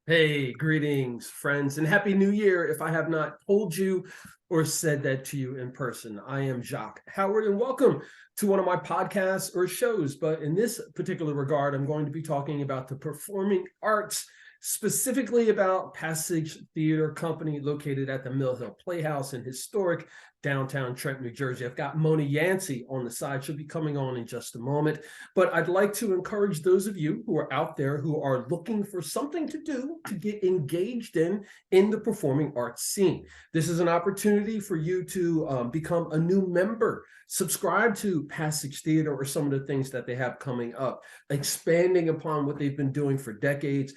Hey, greetings, friends, and Happy New Year if I have not told you or said that to you in person. I am Jacque Howard, and welcome to one of my podcasts or shows. But in this particular regard, I'm going to be talking about the performing arts, specifically about Passage Theater Company located at the Mill Hill Playhouse in historic downtown Trenton, New Jersey. I've got Monah Yancy on the side. She'll be coming on in just a moment. But I'd like to encourage those of you who are out there who are looking for something to do to get engaged in the performing arts scene. This is an opportunity for you to become a new member, subscribe to Passage Theater or some of the things that they have coming up, expanding upon what they've been doing for decades.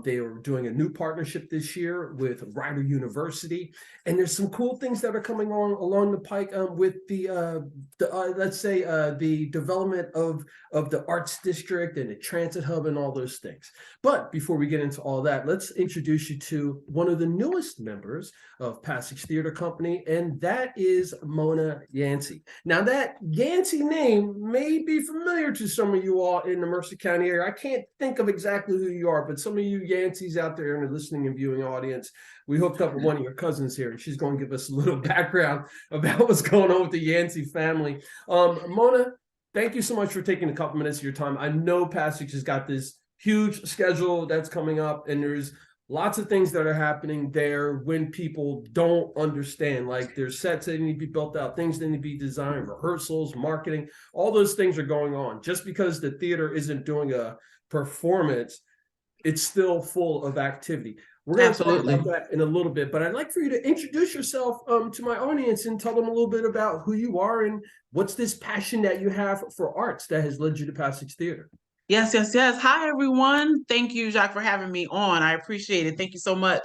They are doing a new partnership this year with Rider University, and there's some cool things that are coming on along the pike with let's say the development of the arts district and the transit hub and all those things. But before we get into all that, let's introduce you to one of the newest members of Passage Theater Company, and that is Monah Yancy. Now, that Yancy name may be familiar to some of you all in the Mercer County area. I can't think of exactly who you are, but some of you Yancys out there in the listening and viewing audience, we hooked up with one of your cousins here, and she's going to give us a little background about what's going on with the Yancy family. Monah, thank you so much for taking a couple minutes of your time. I know Passage has got this huge schedule that's coming up, and there's lots of things that are happening there when people don't understand. Like there's sets that need to be built out, things that need to be designed, rehearsals, marketing, all those things are going on. Just because the theater isn't doing a performance, it's still full of activity. We're going to talk about that in a little bit, but I'd like for you to introduce yourself to my audience and tell them a little bit about who you are and what's this passion that you have for arts that has led you to Passage Theater. Yes. Hi, everyone. Thank you, Jacque, for having me on. I appreciate it. Thank you so much.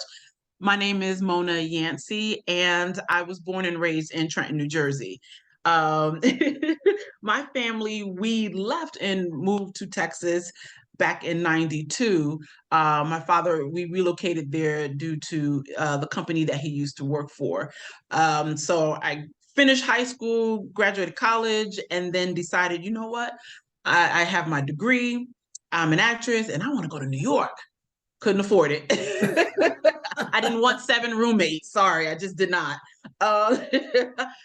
My name is Monah Yancy, and I was born and raised in Trenton, New Jersey. My family, we left and moved to Texas back in 92. My father, we relocated there due to the company that he used to work for. So I finished high school, graduated college, and then decided, you know what? I have my degree. I'm an actress, and I want to go to New York. Couldn't afford it. I didn't want 7 roommates. Sorry, I just did not. Uh,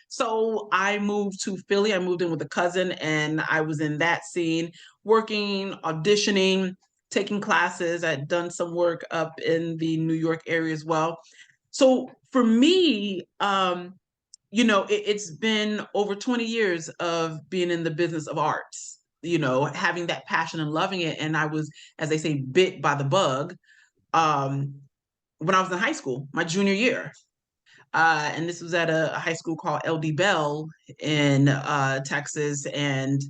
so I moved to Philly. I moved in with a cousin, and I was in that scene, working, auditioning, taking classes. I'd done some work up in the New York area as well. So for me, it's been over 20 years of being in the business of arts, having that passion and loving it. And I was, as they say, bit by the bug when I was in high school, my junior year. And this was at a high school called LD Bell in Texas. And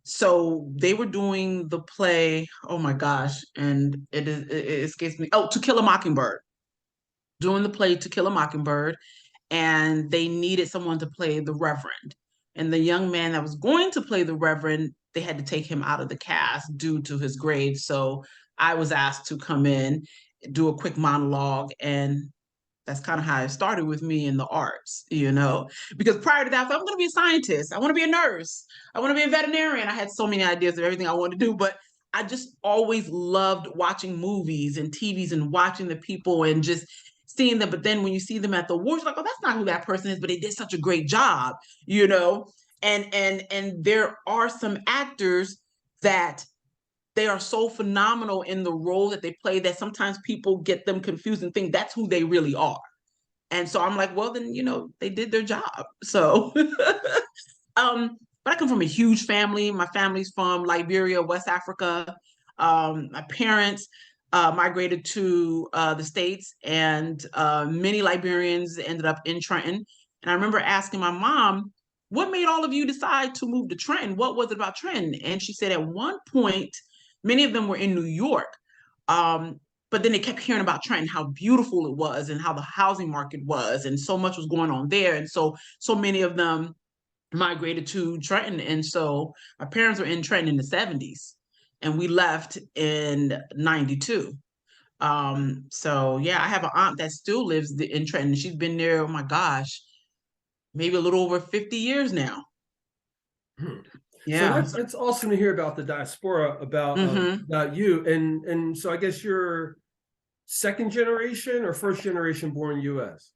so they were doing the play, oh my gosh, and it escapes me. Oh, To Kill a Mockingbird. Doing the play To Kill a Mockingbird. And they needed someone to play the Reverend. And the young man that was going to play the Reverend, they had to take him out of the cast due to his grades. So I was asked to come in, do a quick monologue, and that's kind of how it started with me in the arts, because prior to that, I thought I'm going to be a scientist. I want to be a nurse. I want to be a veterinarian. I had so many ideas of everything I wanted to do, but I just always loved watching movies and TVs and watching the people and just seeing them. But then when you see them at the awards, you're like, oh, that's not who that person is, but they did such a great job, And there are some actors that they are so phenomenal in the role that they play that sometimes people get them confused and think that's who they really are. And so I'm like, well, then, they did their job. So, but I come from a huge family. My family's from Liberia, West Africa. My parents migrated to the States, and many Liberians ended up in Trenton. And I remember asking my mom, what made all of you decide to move to Trenton? What was it about Trenton? And she said at one point, many of them were in New York. But then they kept hearing about Trenton, how beautiful it was and how the housing market was, and so much was going on there. And so many of them migrated to Trenton. And so my parents were in Trenton in the 70s, and we left in 92. So yeah, I have an aunt that still lives in Trenton. She's been there, oh my gosh, maybe a little over 50 years now. Yeah. So that's awesome to hear about the diaspora, about you. And so I guess you're second generation or first generation born U.S.?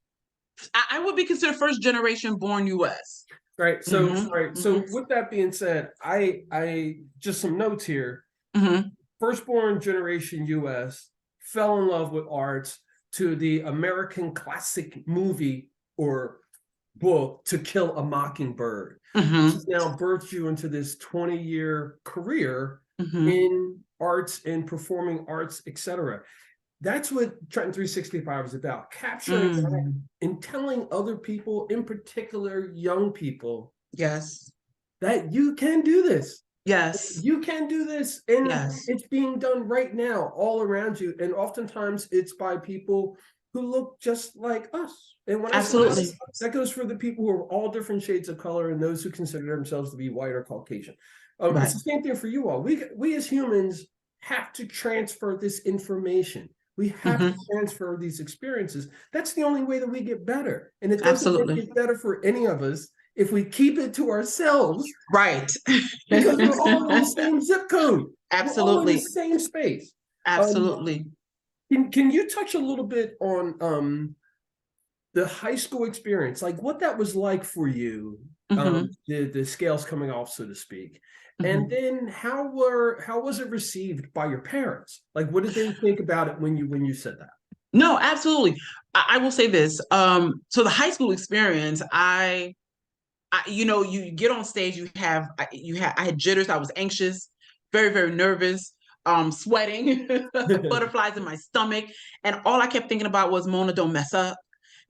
I would be considered first generation born U.S. Right. So, Mm-hmm. So Mm-hmm. with that being said, I just some notes here. Mm-hmm. Firstborn generation U.S. fell in love with arts to the American classic movie or book To Kill a Mockingbird, which Mm-hmm. has now birthed you into this 20-year career Mm-hmm. in arts and performing arts, etc. That's what Trenton 365 is about, capturing that Mm. and telling other people, in particular young people, Yes. that you can do this. Yes. You can do this, and Yes. it's being done right now all around you. And oftentimes it's by people who look just like us. And when I say Absolutely. us, that goes for the people who are all different shades of color and those who consider themselves to be white or Caucasian. It's Right. the same thing for you all. We as humans have to transfer this information. We have to Mm-hmm. transfer these experiences. That's the only way that we get better. And it doesn't make Absolutely. it better for any of us if we keep it to ourselves, Right. because we're all in the same zip code. We're all in the Absolutely. same space. Um, Absolutely. can you touch a little bit on the high school experience, like what that was like for you, Mm-hmm. the scales coming off, so to speak, and Mm-hmm. then how was it received by your parents? Like, what did they think about it when you said that? No, absolutely. I will say this. So the high school experience, you get on stage, I had jitters, I was anxious, very, very nervous, sweating, butterflies in my stomach. And all I kept thinking about was, Monah, don't mess up.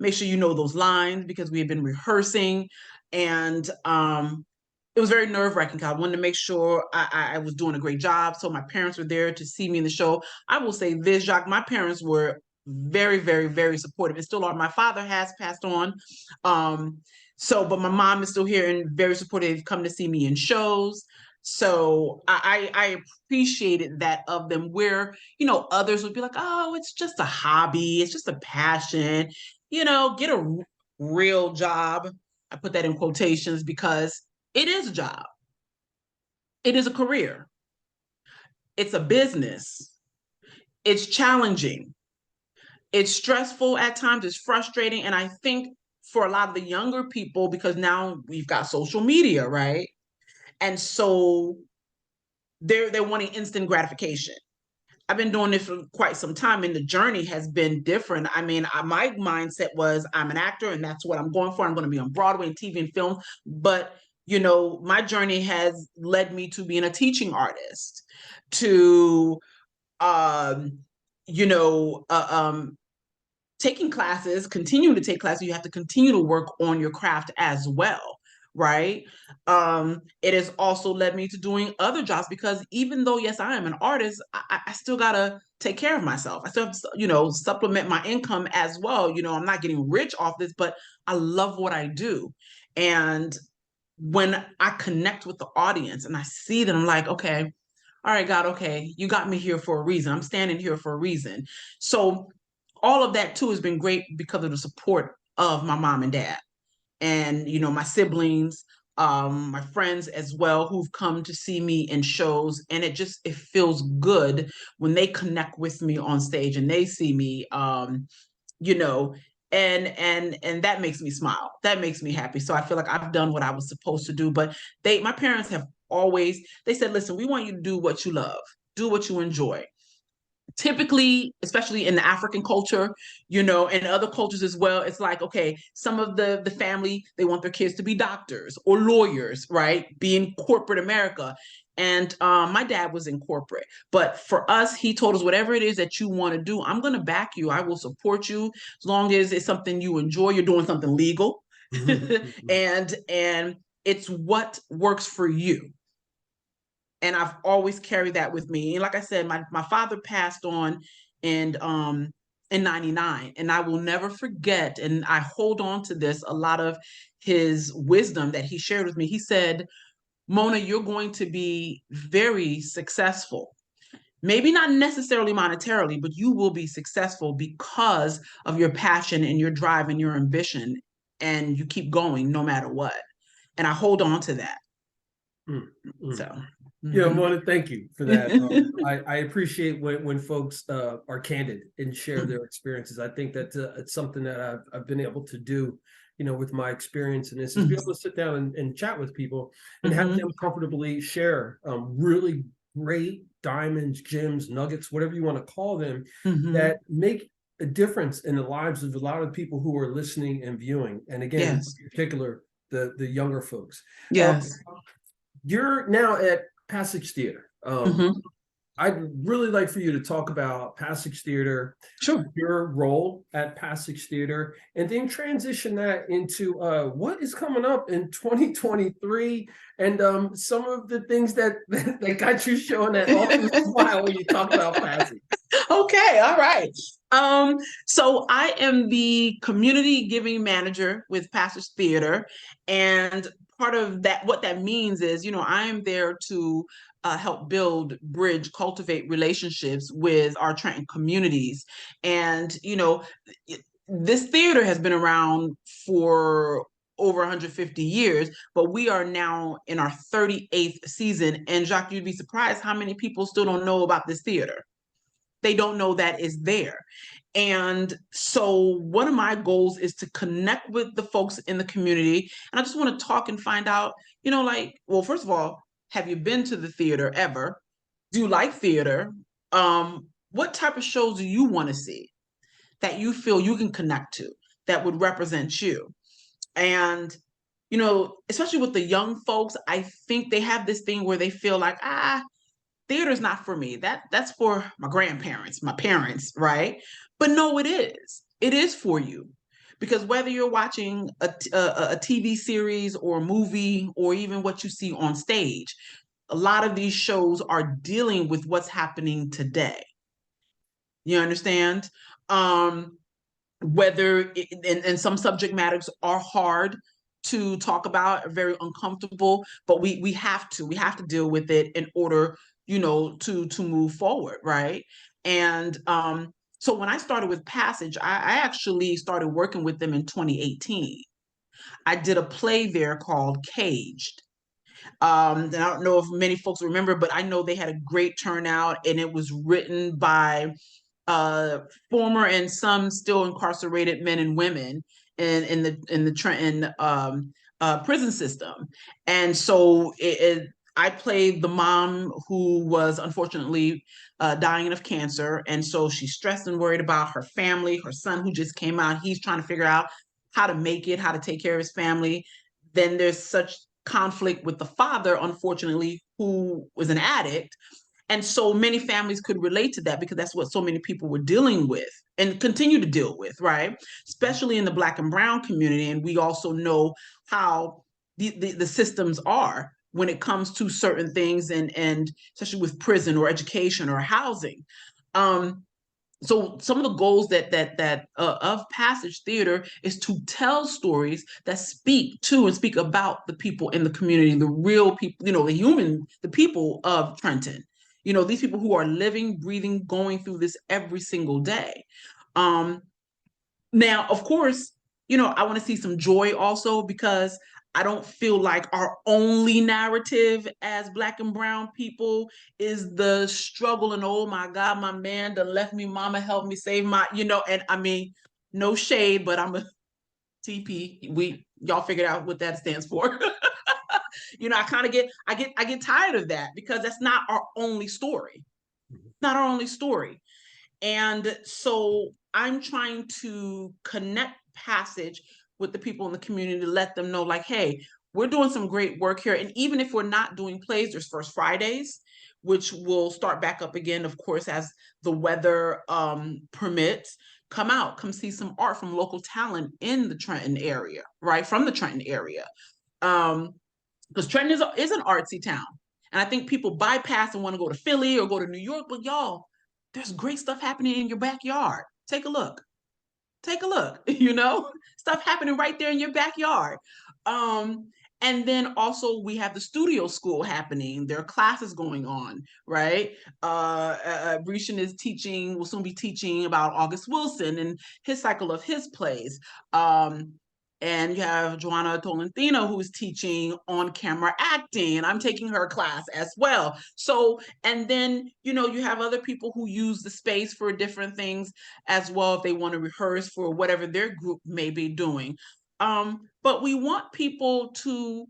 Make sure you know those lines, because we had been rehearsing. And it was very nerve-wracking. I wanted to make sure I was doing a great job. So my parents were there to see me in the show. I will say this, Jacque, my parents were very, very, very supportive and still are. My father has passed on. But my mom is still here and very supportive, come to see me in shows. So I appreciated that of them, where, others would be like, oh, it's just a hobby, it's just a passion, get a real job. I put that in quotations because it is a job. It is a career. It's a business. It's challenging. It's stressful at times. It's frustrating. And I think for a lot of the younger people, because now we've got social media, right? And so they're wanting instant gratification. I've been doing this for quite some time, and the journey has been different. I mean, my mindset was, I'm an actor and that's what I'm going for. I'm going to be on Broadway and TV and film. But, my journey has led me to being a teaching artist, to, um, you know, uh, um, taking classes, continuing to take classes. You have to continue to work on your craft as well, right? It has also led me to doing other jobs, because even though, yes, I am an artist, I still gotta take care of myself. I still have to, supplement my income as well. I'm not getting rich off this, but I love what I do. And when I connect with the audience and I see them, I'm like, okay, all right, God, okay, you got me here for a reason. I'm standing here for a reason. So all of that too has been great because of the support of my mom and dad, and my siblings, my friends as well, who've come to see me in shows. And it feels good when they connect with me on stage and they see me, you know and that makes me smile, that makes me happy. So I feel like I've done what I was supposed to do. But my parents have always, they said, listen, we want you to do what you love, do what you enjoy. Typically, especially in the African culture, and other cultures as well, it's like, okay, some of the family, they want their kids to be doctors or lawyers, right? Be in corporate America. And my dad was in corporate, but for us, he told us, whatever it is that you want to do, I'm going to back you. I will support you as long as it's something you enjoy. You're doing something legal, and it's what works for you. And I've always carried that with me. And like I said, my father passed on in 99, and I will never forget, and I hold on to this, a lot of his wisdom that he shared with me. He said, Monah, you're going to be very successful. Maybe not necessarily monetarily, but you will be successful because of your passion and your drive and your ambition. And you keep going no matter what. And I hold on to that. Mm, mm. So Mona, thank you for that. I appreciate when folks are candid and share their experiences. I think that it's something that I've been able to do, with my experience in this, is be able to sit down and chat with people and have them comfortably share really great diamonds, gems, nuggets, whatever you want to call them, that make a difference in the lives of a lot of people who are listening and viewing. And again, in particular, the younger folks. Yes. You're now at Passage Theater. I'd really like for you to talk about Passage Theater, Sure. your role at Passage Theater, and then transition that into what is coming up in 2023 and some of the things that got you showing that awesome smile when you talk about Passage. Okay, all right. So I am the community giving manager with Passage Theater, and part of that, what that means is, I am there to help build, bridge, cultivate relationships with our Trenton communities. And, this theater has been around for over 150 years, but we are now in our 38th season. And Jacque, you'd be surprised how many people still don't know about this theater. They don't know that is there. And so one of my goals is to connect with the folks in the community. And I just want to talk and find out, well, first of all, have you been to the theater ever? Do you like theater? What type of shows do you want to see that you feel you can connect to, that would represent you? And, especially with the young folks, I think they have this thing where they feel like, theater's not for me. That's for my grandparents, my parents, right? But no, it is. It is for you. Because whether you're watching a TV series or a movie, or even what you see on stage, a lot of these shows are dealing with what's happening today. You understand? And some subject matters are hard to talk about, are very uncomfortable, but we have to deal with it in order, to move forward, right? And so when I started with Passage, I actually started working with them in 2018. I did a play there called Caged. And I don't know if many folks remember, but I know they had a great turnout, and it was written by former and some still incarcerated men and women in the Trenton prison system. And so I played the mom who was unfortunately dying of cancer. And so she's stressed and worried about her family, her son who just came out. He's trying to figure out how to make it, how to take care of his family. Then there's such conflict with the father, unfortunately, who was an addict. And so many families could relate to that, because that's what so many people were dealing with and continue to deal with, right? Especially in the Black and Brown community. And we also know how the systems are when it comes to certain things, and especially with prison or education or housing. So some of the goals that of Passage Theater is to tell stories that speak to and speak about the people in the community, the real people, the people of Trenton. These people who are living, breathing, going through this every single day. Now, of course, I want to see some joy also, because I don't feel like our only narrative as Black and Brown people is the struggle and, oh my God, my man done left me, mama help me save my, and I mean, no shade, but I'm a TP. Y'all figured out what that stands for. I get tired of that, because that's not our only story. Not our only story. And so I'm trying to connect Passage with the people in the community to let them know, like, hey, we're doing some great work here. And even if we're not doing plays, there's First Fridays, which will start back up again, of course, as the weather permits. Come see some art from local talent in the Trenton area, right? From the Trenton area. Because Trenton is an artsy town. And I think people bypass and want to go to Philly or go to New York, but y'all, there's great stuff happening in your backyard. Take a look. Stuff happening right there in your backyard. And then also we have the studio school happening. There are classes going on, right? Rishan will soon be teaching about August Wilson and his cycle of his plays. and you have Joanna Tolentino, who's teaching on camera acting, and I'm taking her class as well. So, and then, you know, you have other people who use the space for different things as well, if they want to rehearse for whatever their group may be doing. But we want people to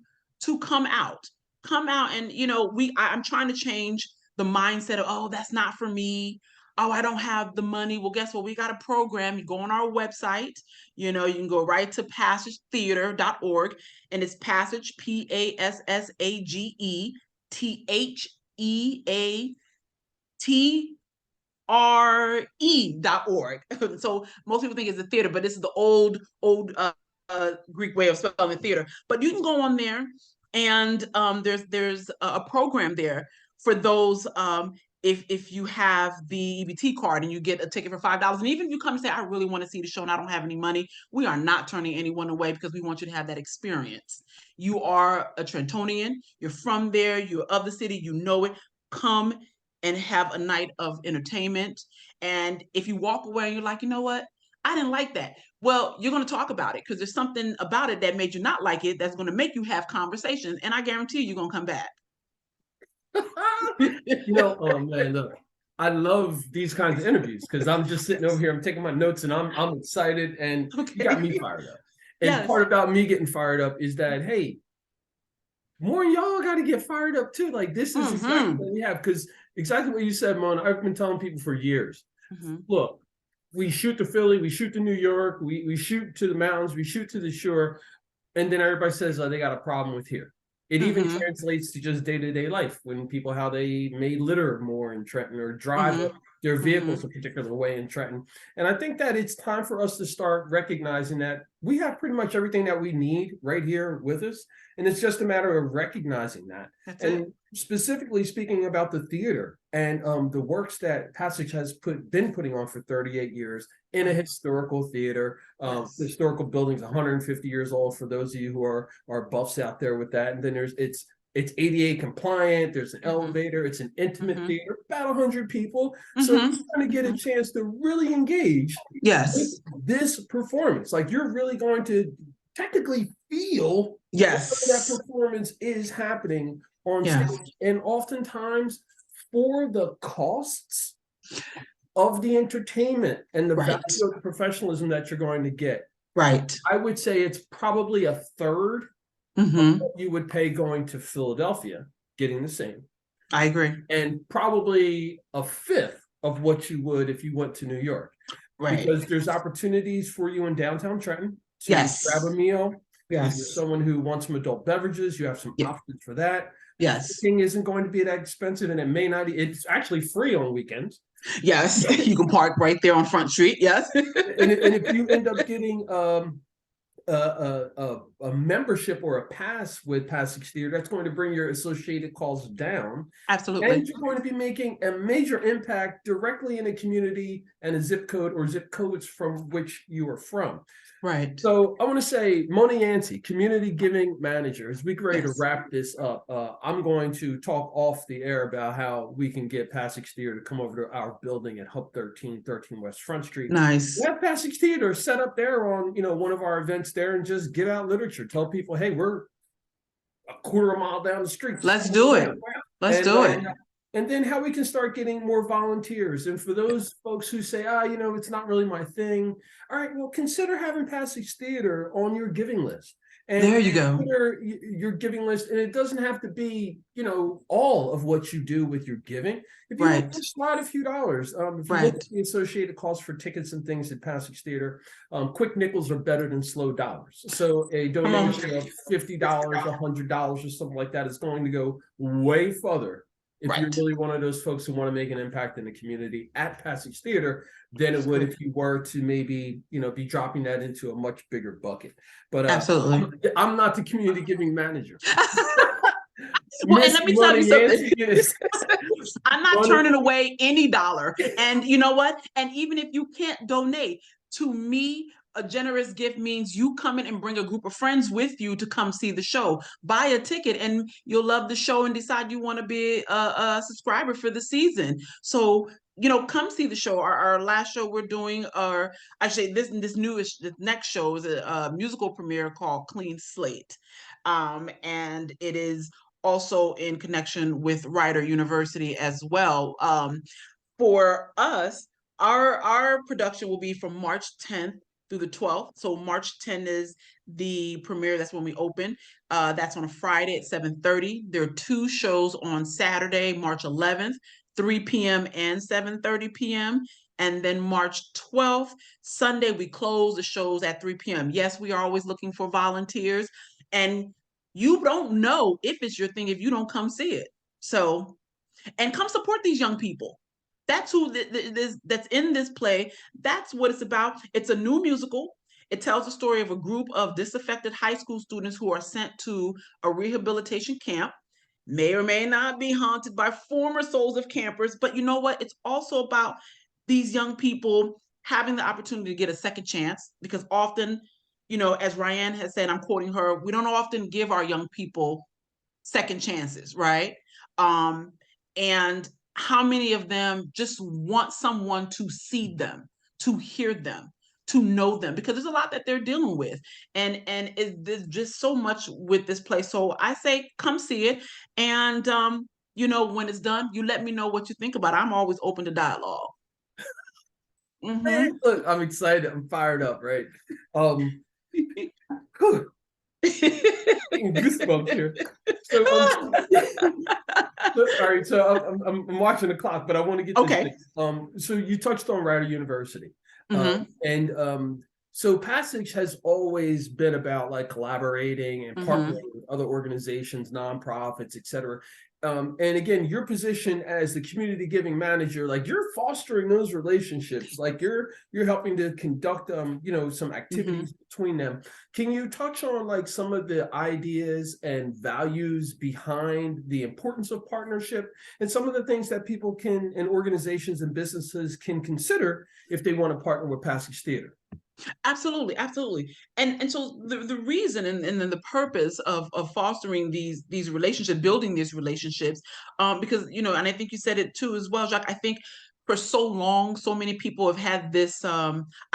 come out, and, you know, I'm trying to change the mindset of, oh, that's not for me. Oh, I don't have the money. Well, guess what? We got a program. You go on our website, you know, you can go right to passagetheater.org, and it's Passage, PASSAGETHEATRE.org. So most people think it's a theater, but this is the old Greek way of spelling theater. But you can go on there, and there's a program there for those, if you have the EBT card and you get a ticket for $5. And even if you come and say, I really want to see the show and I don't have any money, we are not turning anyone away, because we want you to have that experience. You are a Trentonian, you're from there, you're of the city, you know it. Come and have a night of entertainment. And if you walk away and you're like, you know what, I didn't like that. Well, you're going to talk about it, because there's something about it that made you not like it that's going to make you have conversations. And I guarantee you're going to come back. You know, oh man, look, I love these kinds of interviews, because I'm just sitting over here, I'm taking my notes, and I'm excited, and Okay. you got me fired up. And Yes. part about me getting fired up is that, hey, more y'all got to get fired up too. Like, this is exactly what we have, because exactly what you said, Monah. I've been telling people for years. Look, we shoot to Philly, we shoot to New York, we shoot to the mountains, we shoot to the shore, and then everybody says, oh, they got a problem with here. It even translates to just day-to-day life, when people, how they may litter more in Trenton, or drive their vehicles a particular way in Trenton. And I think that it's time for us to start recognizing that we have pretty much everything that we need right here with us. And it's just a matter of recognizing that. That's and it. Specifically speaking about the theater and the works that Passage has been putting on for 38 years in a historical theater. Yes. The historical building's 150 years old, for those of you who are buffs out there with that. And then it's ADA compliant, there's an elevator, it's an intimate theater, about 100 people. So you're going to get a chance to really engage with this performance. Like, you're really going to technically feel that performance is happening on stage. And oftentimes, for the costs of the entertainment and the value of the professionalism that you're going to get, I would say it's probably a third of what you would pay going to Philadelphia, getting the same. I agree. And probably a fifth of what you would if you went to New York. Because there's opportunities for you in downtown Trenton to grab a meal. If you're someone who wants some adult beverages, you have some options for that. Parking isn't going to be that expensive, and it may not. It's actually free on weekends. You can park right there on Front Street. And if you end up getting a membership or a pass with Passage Theater, that's going to bring your associated costs down. Absolutely. And you're going to be making a major impact directly in a community and a zip code or zip codes from which you are from. So I want to say, Monah Yancy, Community Giving Manager, as we get ready to wrap this up, I'm going to talk off the air about how we can get Passage Theater to come over to our building at Hub 13 West Front Street. Nice. We have Passage Theater set up there on, one of our events there, and just give out literature. Tell people, hey, we're a quarter mile down the street. Let's do it. Let's do it. And then how we can start getting more volunteers. And for those folks who say, it's not really my thing. All right, well, consider having Passage Theater on your giving list. And there you go. Your giving list, and it doesn't have to be, all of what you do with your giving. If you want to slide a few dollars, if you look at the associated costs for tickets and things at Passage Theater, quick nickels are better than slow dollars. So a donation of $50, $100, or something like that is going to go way further. If you're really one of those folks who want to make an impact in the community at Passage Theater, than it would if you were to maybe, be dropping that into a much bigger bucket. But absolutely, I'm not the community giving manager. Well, and let me tell you something. I'm not turning away any dollar. And you know what? And even if you can't donate, to me, a generous gift means you come in and bring a group of friends with you to come see the show. Buy a ticket and you'll love the show and decide you want to be a subscriber for the season. So come see the show. Our last show we're doing, or actually this next show is a musical premiere called Clean Slate, and it is also in connection with Rider University as well. For us, our production will be from March 10th through the 12th. So March 10th is the premiere. That's when we open. That's on a Friday at 7:30. There are two shows on Saturday, March 11th, 3 p.m. and 7:30 p.m. And then March 12th, Sunday, we close the shows at 3 p.m. Yes, we are always looking for volunteers. And you don't know if it's your thing if you don't come see it. So, and come support these young people. That's who that's in this play. That's what it's about. It's a new musical. It tells the story of a group of disaffected high school students who are sent to a rehabilitation camp. May or may not be haunted by former souls of campers, but you know what? It's also about these young people having the opportunity to get a second chance, because often, as Ryan has said, I'm quoting her, we don't often give our young people second chances, right? And how many of them just want someone to see them, to hear them, to know them, because there's a lot that they're dealing with, and there's just so much with this place. So I say come see it, and when it's done, you let me know what you think about it. I'm always open to dialogue. Hey, look, I'm excited. I'm fired up, right? Goosebumps here. So, all right. So I'm watching the clock, but I want to get this thing. So you touched on Rider University, and so Passage has always been about like collaborating and partnering with other organizations, nonprofits, et cetera. And again, your position as the community giving manager, like you're fostering those relationships, like you're helping to conduct some activities between them. Can you touch on like some of the ideas and values behind the importance of partnership and some of the things that people can, and organizations and businesses can consider if they want to partner with Passage Theater? Absolutely, absolutely. And so the reason and then the purpose of fostering these relationships, building these relationships, because and I think you said it too as well, Jacque. I think for so long, so many people have had this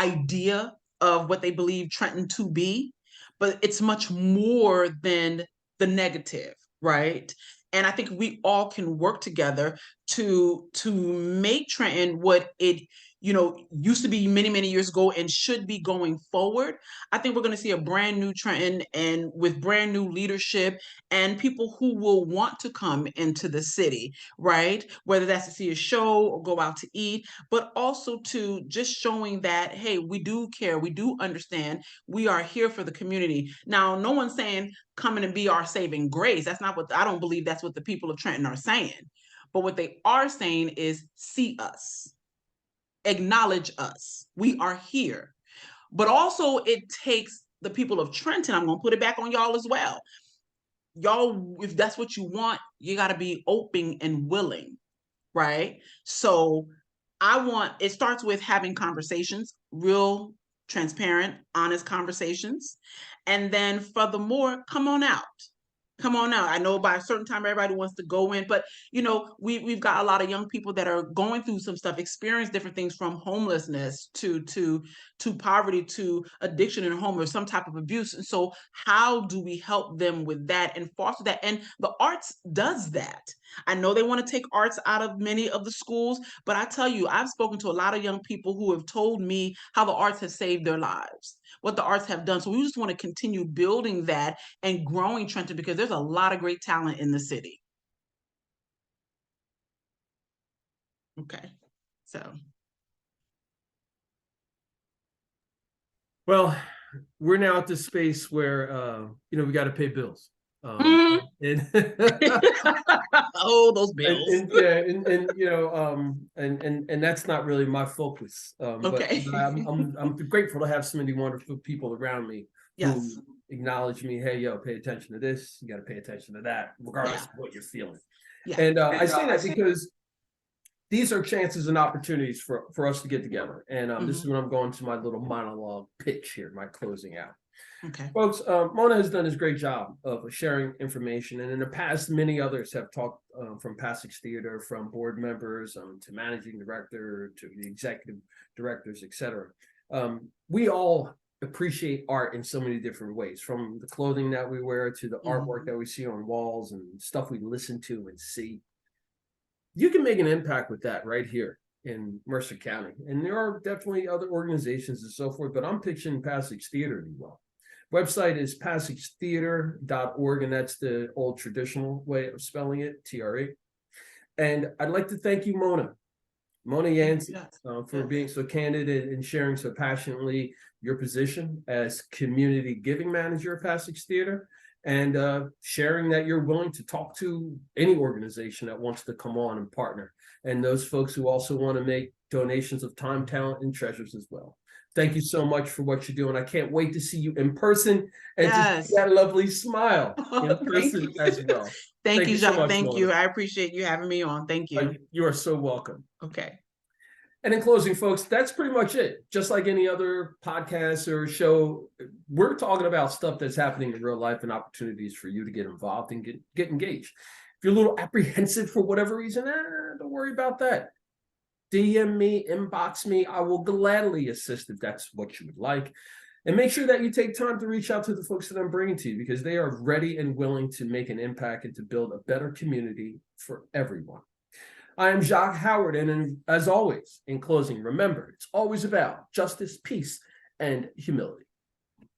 idea of what they believe Trenton to be, but it's much more than the negative, right? And I think we all can work together to make Trenton what it used to be many, many years ago and should be going forward. I think we're going to see a brand new Trenton, and with brand new leadership and people who will want to come into the city, right? Whether that's to see a show or go out to eat, but also to just showing that, hey, we do care, we do understand, we are here for the community. Now, no one's saying come in and be our saving grace. That's not what, I don't believe that's what the people of Trenton are saying. But what they are saying is see us, acknowledge us. We are here. But also it takes the people of Trenton, I'm going to put it back on y'all as well. Y'all, if that's what you want, you got to be open and willing, right? So it starts with having conversations, real, transparent, honest conversations. And then furthermore, come on out. Come on out. I know by a certain time everybody wants to go in, but we've got a lot of young people that are going through some stuff, experience different things, from homelessness to poverty to addiction in home or some type of abuse. And so how do we help them with that and foster that? And the arts does that. I know they want to take arts out of many of the schools, but I tell you, I've spoken to a lot of young people who have told me how the arts have saved their lives, what the arts have done. So we just want to continue building that and growing Trenton, because there's a lot of great talent in the city. Okay, so. Well, we're now at this space where, we got to pay bills. Oh, those bills. And that's not really my focus. Okay. But I'm grateful to have so many wonderful people around me who acknowledge me. Hey, yo, pay attention to this. You got to pay attention to that, regardless of what you're feeling. Yeah. And I say that because these are chances and opportunities for us to get together. And this is when I'm going to my little monologue pitch here, my closing out. Okay. Folks, Monah has done his great job of sharing information, and in the past, many others have talked from Passage Theater, from board members to managing director to the executive directors, etc. We all appreciate art in so many different ways, from the clothing that we wear to the artwork that we see on walls and stuff we listen to and see. You can make an impact with that right here in Mercer County. And there are definitely other organizations and so forth, but I'm pitching Passage Theater to you all. Website is passagetheater.org, and that's the old traditional way of spelling it, TRE. And I'd like to thank you, Monah Yancy, for being so candid and sharing so passionately your position as community giving manager of Passage Theater, and sharing that you're willing to talk to any organization that wants to come on and partner, and those folks who also want to make donations of time, talent, and treasures as well. Thank you so much for what you're doing. I can't wait to see you in person and to see that lovely smile in person as well. Thank you, Jacque. So much, thank Monah. you. I appreciate you having me on. Thank you. You are so welcome. Okay. And in closing, folks, that's pretty much it. Just like any other podcast or show, we're talking about stuff that's happening in real life and opportunities for you to get involved and get engaged. If you're a little apprehensive for whatever reason, don't worry about that. DM me, inbox me. I will gladly assist if that's what you would like. And make sure that you take time to reach out to the folks that I'm bringing to you, because they are ready and willing to make an impact and to build a better community for everyone. I am Jacque Howard, and as always, in closing, remember, it's always about justice, peace, and humility.